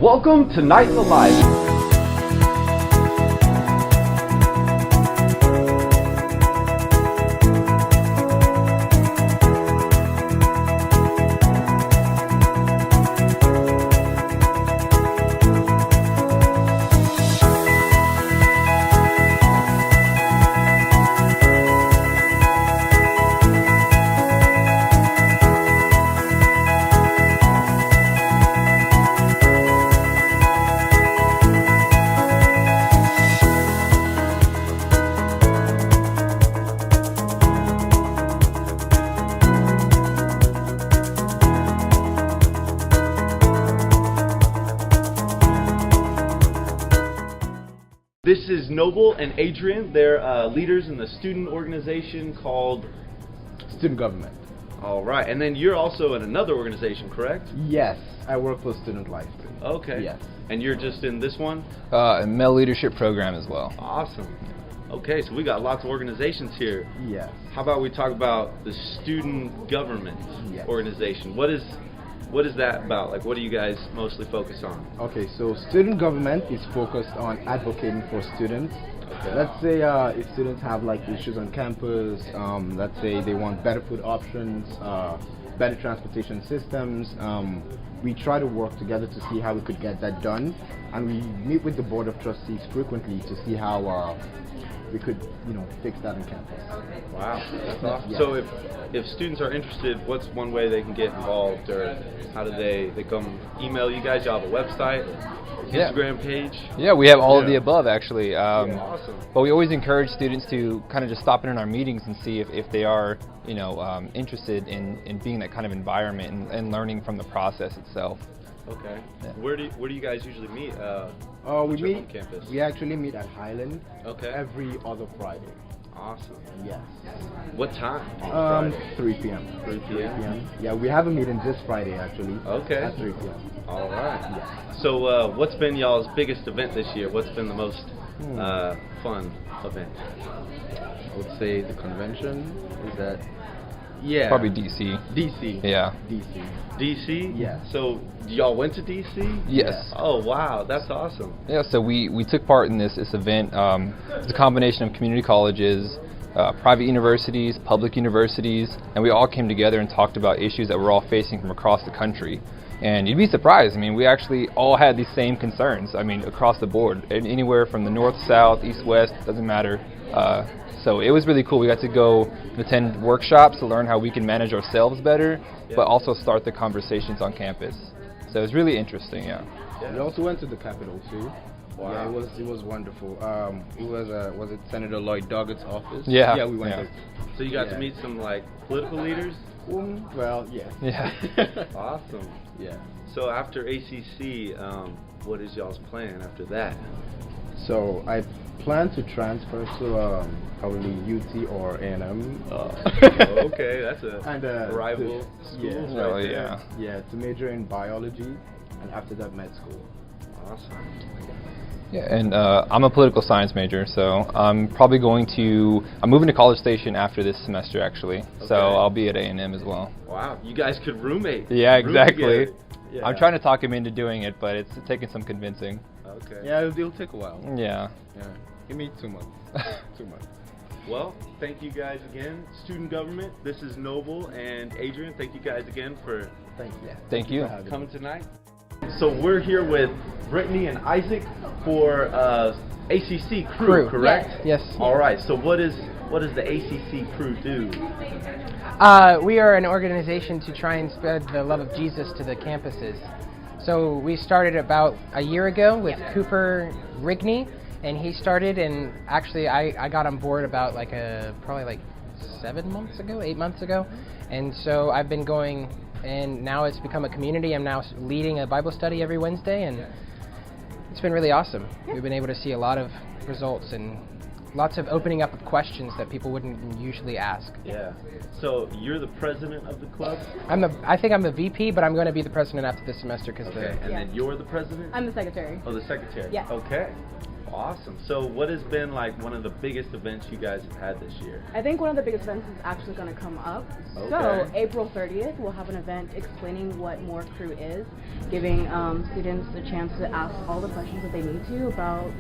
Welcome to Nite the Live. This is Noble and Adrian. They're leaders in the student organization called Student Government. All right, and then you're also in another organization, correct? Yes, I work for Student Life. Okay. Yes. And you're just in this one? A male leadership program as well. Awesome. Okay, so we got lots of organizations here. Yes. How about we talk about the student government organization? What is that about? Like, what do you guys mostly focus on? Okay, so student government is focused on advocating for students. Okay. Let's say if students have like issues on campus, let's say they want better food options, better transportation systems, we try to work together to see how we could get that done, and we meet with the board of trustees frequently to see how we could, fix that on campus. Wow, that's awesome. Yeah. So if students are interested, what's one way they can get involved, or how do they come email you guys? Y'all have a website, Instagram page? Yeah, we have all of the above actually. Awesome. But we always encourage students to kind of just stop in our meetings and see if they are, interested in being in that kind of environment and learning from the process itself. Okay. Yeah. Where do you guys usually meet? We meet on campus? We actually meet at Highland. Okay. Every other Friday. Awesome. Yes. What time? 3 p.m. 3 p.m. Yeah, we have a meeting this Friday actually. Okay. At 3 p.m. All right. Yeah. So what's been y'all's biggest event this year? What's been the most fun event? I would say the convention. Is that? Yeah. Probably DC. DC. Yeah. DC? Yeah. So y'all went to DC? Yes. Oh wow, that's awesome. Yeah, so we took part in this event. It's a combination of community colleges, private universities, public universities, and we all came together and talked about issues that we're all facing from across the country. And you'd be surprised. I mean, we actually all had these same concerns. I mean, across the board, anywhere from the north, south, east, west, doesn't matter. So it was really cool. We got to go attend workshops to learn how we can manage ourselves better, but also start the conversations on campus. So it was really interesting, yeah. We also went to the Capitol too. Wow. Yeah, it was wonderful. It was it Senator Lloyd Doggett's office? Yeah. Yeah, we went there. So you got to meet some like political leaders? Well, yeah. Yeah. Awesome. Yeah. So after ACC, what is y'all's plan after that? So I plan to transfer to probably UT or A&M. Okay, that's a rival schools Oh, right yeah. there. Yeah, to major in biology, and after that med school. Awesome. Yeah, and I'm a political science major, so I'm moving to College Station after this semester actually. Okay. So I'll be at A&M as well. Wow, you guys could roommate. Yeah, room exactly. together. Yeah. I'm trying to talk him into doing it, but it's taking some convincing. Okay. Yeah, it'll take a while. Yeah. Yeah, give me 2 months. 2 months. Well, thank you guys again. Student government, this is Noble and Adrian. Thank you guys again for Thank you. coming tonight. So we're here with Brittany and Isaac for ACC crew, correct? Yes. All right. So what does the ACC crew do? We are an organization to try and spread the love of Jesus to the campuses. So we started about a year ago with Cooper Rigney, and he started, and actually I got on board about probably 8 months ago, and so I've been going, and now it's become a community. I'm now leading a Bible study every Wednesday, and it's been really awesome. We've been able to see a lot of results and lots of opening up of questions that people wouldn't usually ask. Yeah. So you're the president of the club? I think I'm the VP, but I'm going to be the president after this semester because Okay. And then you're the president? I'm the secretary. Oh, the secretary. Yeah. Okay. Awesome. So what has been like one of the biggest events you guys have had this year? I think one of the biggest events is actually going to come up. Okay. So April 30th, we'll have an event explaining what More Crew is, giving students a chance to ask all the questions that they need to about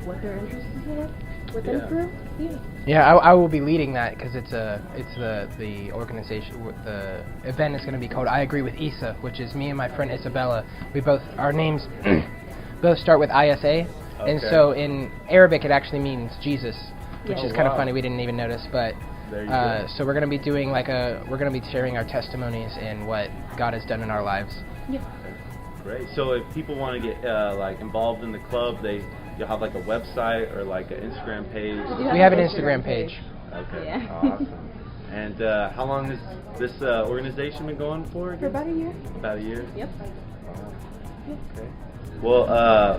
what their interests are within Crew. Yeah. Yeah, I will be leading that because it's the organization. The event is going to be called I Agree with Isa, which is me and my friend Isabella. Our names both start with ISA. Okay. And so in Arabic it actually means Jesus, which Yeah. is kind of funny. We didn't even notice, but There you go. so we're going to be doing we're going to be sharing our testimonies and what God has done in our lives. Yeah. Great. So if people want to get like involved in the club, you'll have like a website or like an Instagram page. We have an Instagram page. Okay. Yeah. Awesome. And how long has this organization been going for? For about a year. About a year. Yep. Wow. Okay. Well,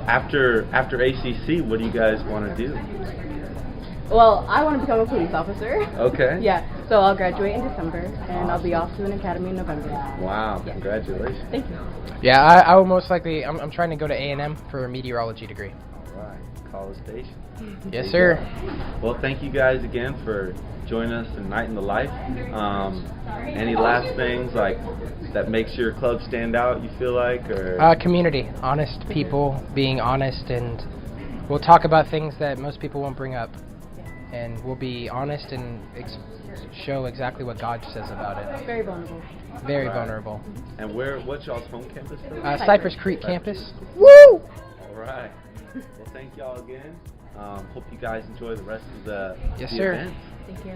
after ACC, what do you guys want to do? Well, I want to become a police officer. Okay. Yeah. So I'll graduate in December, and I'll be off to an academy in November. Wow. Congratulations. Thank you. Yeah, I will most likely. I'm trying to go to A&M for a meteorology degree. All right. College Station. Yes, sir. Well, thank you guys again for joining us in Nite in the Life. Any last things like that makes your club stand out, you feel like, or? Community, honest people, being honest, and we'll talk about things that most people won't bring up, and we'll be honest and show exactly what God says about it. Very vulnerable. Very Right. vulnerable. And what's y'all's home campus? Cypress Creek campus. Woo! All right. Well, thank y'all again. Hope you guys enjoy the rest of the Yes, the sir. event. Thank you.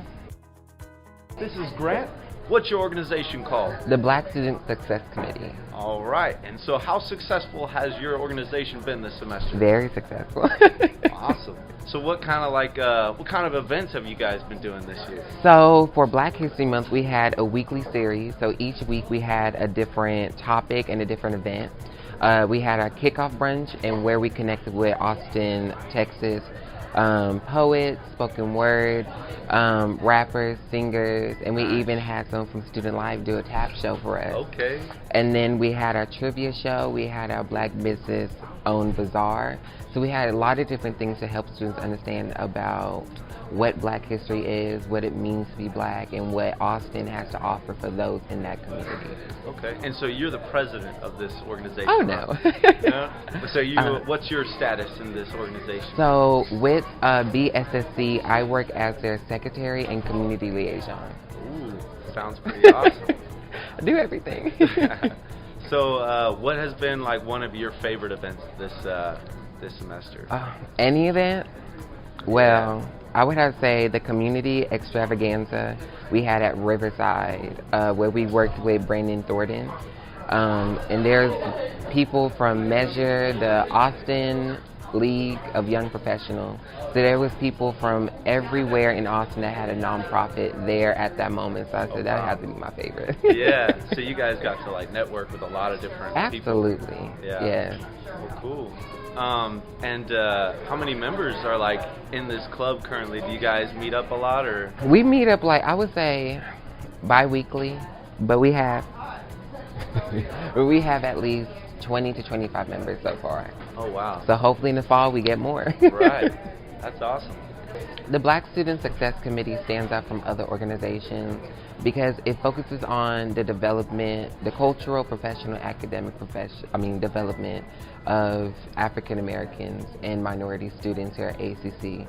This is Grant. What's your organization called? The Black Student Success Committee. All right. And so how successful has your organization been this semester? Very successful. Awesome. So what kind of events have you guys been doing this year? So for Black History Month, we had a weekly series. So each week we had a different topic and a different event. We had our kickoff brunch, and where we connected with Austin, Texas poets, spoken word, rappers, singers, and we even had someone from Student Life do a tap show for us. Okay. And then we had our trivia show, we had our Black Business Owned Bazaar. So we had a lot of different things to help students understand about what Black history is, what it means to be Black, and what Austin has to offer for those in that community. Okay. And so you're the president of this organization? Oh, no. Yeah? So what's your status in this organization? So with BSSC, I work as their secretary and community liaison. Ooh, sounds pretty awesome. I do everything. So what has been like one of your favorite events this semester? Any event? Well, I would have to say the community extravaganza we had at Riverside, where we worked with Brandon Thornton. And there's people from Measure, the Austin League of Young Professionals. So there was people from everywhere in Austin that had a nonprofit there at that moment. So I said that has to be my favorite. Yeah. So you guys got to like network with a lot of different people. Absolutely. Yeah. Yes. Well, cool. And how many members are like in this club currently? Do you guys meet up a lot, or? We meet up like, I would say, bi-weekly, but we have at least 20 to 25 members so far. Oh, wow. So hopefully in the fall we get more. Right. That's awesome. The Black Student Success Committee stands out from other organizations because it focuses on the development, the cultural, professional, academic development of African Americans and minority students here at ACC.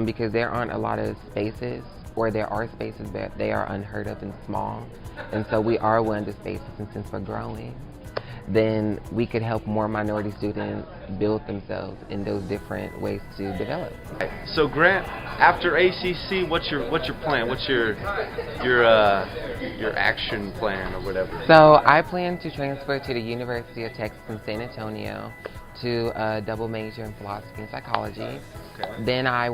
Because there aren't a lot of spaces, or there are spaces, but they are unheard of and small. And so we are one of the spaces, and since we're growing, then we could help more minority students build themselves in those different ways to develop. So Grant, after ACC, what's your plan? What's your action plan or whatever? So I plan to transfer to the University of Texas in San Antonio to a double major in philosophy and psychology. Okay. Then I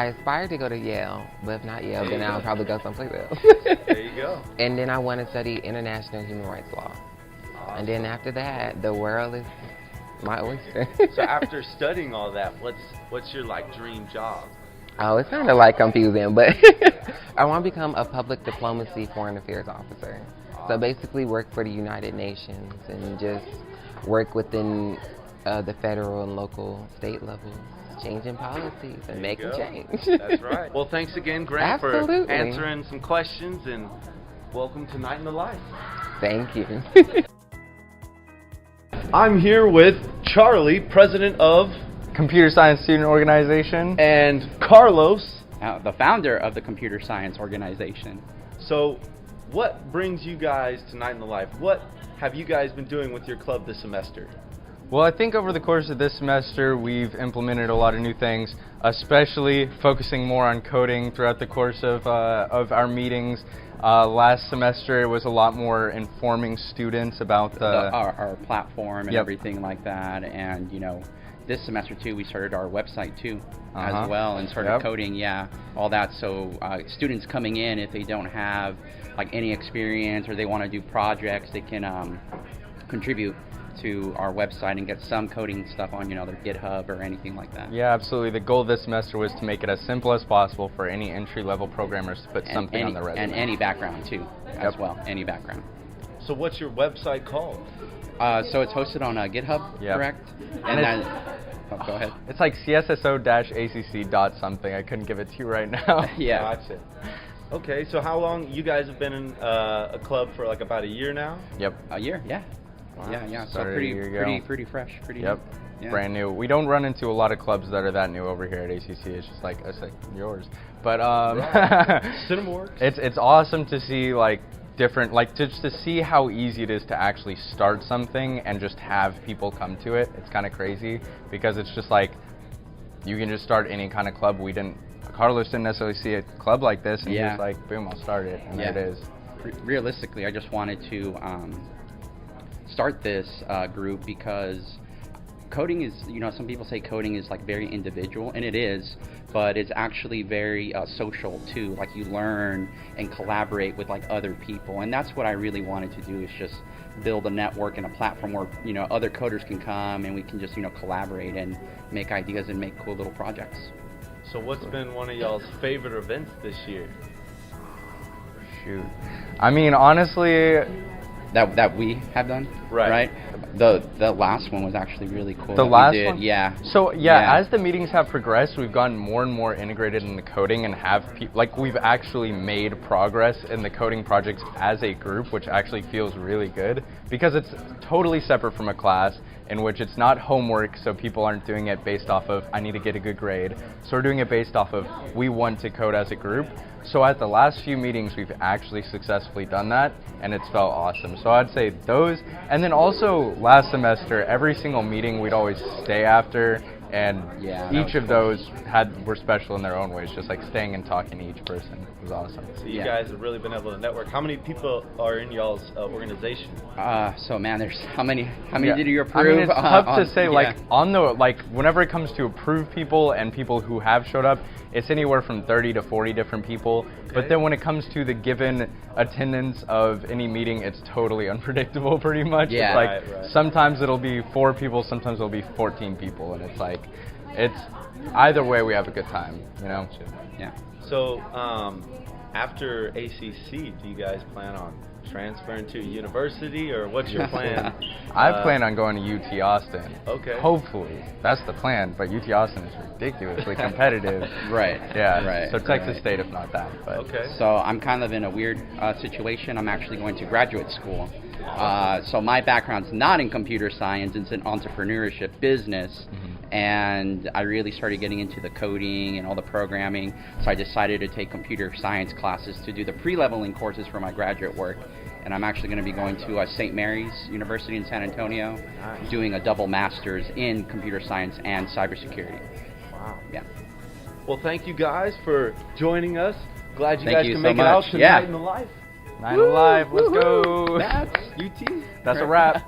aspire to go to Yale, but if not Yale, then I'll probably go someplace else. There you go. And then I want to study international human rights law. Awesome. And then after that, the world is my oyster. So after studying all that, what's your like dream job? Oh, it's kind of like confusing, but I want to become a public diplomacy foreign affairs officer. So basically work for the United Nations and just work within the federal and local, state levels, changing policies and making change. That's right. Well, thanks again, Grant, for Absolutely. answering some questions, and welcome to Night in the Life. Thank you. I'm here with Charlie, president of, Computer Science Student Organization. and Carlos. The founder of the Computer Science Organization. So, what brings you guys to Night in the Life? What have you guys been doing with your club this semester? Well, I think over the course of this semester, we've implemented a lot of new things, especially focusing more on coding throughout the course of our meetings. Last semester, it was a lot more informing students about Our platform and Yep. everything like that. And, you know, this semester too, we started our website too Uh-huh. as well, and started Yep. coding, all that. So students coming in, if they don't have like any experience or they want to do projects, they can contribute to our website and get some coding stuff on, their GitHub or anything like that. Yeah, absolutely. The goal this semester was to make it as simple as possible for any entry-level programmers to put something on their resume. And any background too, as Yep. well, any background. So, what's your website called? So it's hosted on GitHub, Yep. correct? And then, go ahead. It's like csso-acc dot something. I couldn't give it to you right now. Yeah. Gotcha. Okay, so how long you guys have been in a club for? Like about a year now. Yep. A year, yeah. Wow. Yeah. So Started a year ago. pretty fresh, pretty. Yep. Yeah. Brand new. We don't run into a lot of clubs that are that new over here at ACC. It's just like yours. But Cineworks. it's awesome to see like different, like just to see how easy it is to actually start something and just have people come to it. It's kind of crazy because it's just like you can just start any kind of club. Carlos didn't necessarily see a club like this, and he was like, boom, I'll start it, and there it is. Realistically, I just wanted to start this group because coding is, some people say coding is like very individual, and it is, but it's actually very social too. Like you learn and collaborate with like other people, and that's what I really wanted to do, is just build a network and a platform where other coders can come and we can just collaborate and make ideas and make cool little projects. So, what's been one of y'all's favorite events this year? Shoot. I mean, honestly, That we have done, Right. The last one was actually really cool. The that we last did. one? Yeah. So Yeah. as the meetings have progressed, we've gotten more and more integrated in the coding and have we've actually made progress in the coding projects as a group, which actually feels really good because it's totally separate from a class in which it's not homework, so people aren't doing it based off of I need to get a good grade. So we're doing it based off of we want to code as a group. So at the last few meetings, we've actually successfully done that, and it's felt awesome. So I'd say those, and then also last semester, every single meeting we'd always stay after, and each of those were special in their own ways, just like staying and talking to each person was awesome. So you guys have really been able to network. How many people are in y'all's organization? So man, there's how many did you approve? I mean, it's tough to say. Yeah. Whenever it comes to approved people and people who have showed up, it's anywhere from 30 to 40 different people. Okay. But then when it comes to the given attendance of any meeting, it's totally unpredictable, pretty much. Yeah. It's like Right. sometimes it'll be 4 people, sometimes it'll be 14 people, and it's like it's either way we have a good time, Yeah. So, after ACC, do you guys plan on transferring to a university, or what's your plan? I plan on going to UT Austin. Okay. Hopefully, that's the plan. But UT Austin is ridiculously competitive. Right. Yeah. Right. So Texas right. State, if not that. But Okay. So I'm kind of in a weird situation. I'm actually going to graduate school. So my background's not in computer science, it's in entrepreneurship, business, and I really started getting into the coding and all the programming, so I decided to take computer science classes to do the pre-leveling courses for my graduate work. And I'm actually going to be going to St. Mary's University in San Antonio, doing a double master's in computer science and cybersecurity. Wow. Yeah. Well, thank you guys for joining us. Glad you Thank guys you can so make it out much. to Yeah. Night in the Life. Night of Life, let's go. That's UT. That's a wrap.